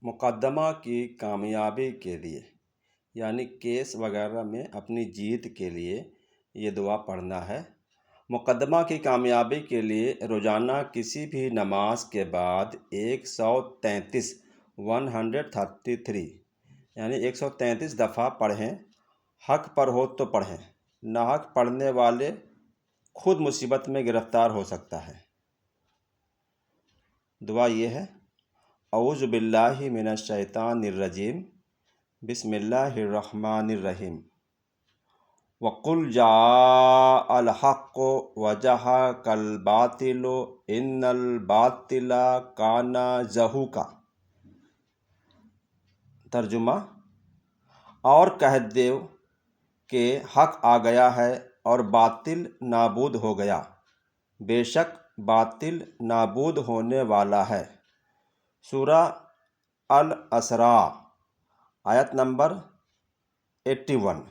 مقدمہ کی کامیابی کے لیے یعنی کیس وغیرہ میں اپنی جیت کے لیے یہ دعا پڑھنا ہے۔ مقدمہ کی کامیابی کے لیے روزانہ کسی بھی نماز کے بعد 133 یعنی 133 دفعہ پڑھیں۔ حق پر ہو تو پڑھیں، ناحق پڑھنے والے خود مصیبت میں گرفتار ہو سکتا ہے۔ دعا یہ ہے: اعوذ باللہ من الشیطان الرجیم، بسم اللہ الرحمن الرحیم۔ وَقُلْ جَاءَ الْحَقُّ وَزَهَقَ الْبَاطِلُ إِنَّ الْبَاطِلَ كَانَ زَهُوقًا۔ ترجمہ: اور کہہ دیو کہ حق آ گیا ہے اور باطل نابود ہو گیا، بے شک باطل نابود ہونے والا ہے۔ سورہ الاسراء آیت نمبر 81۔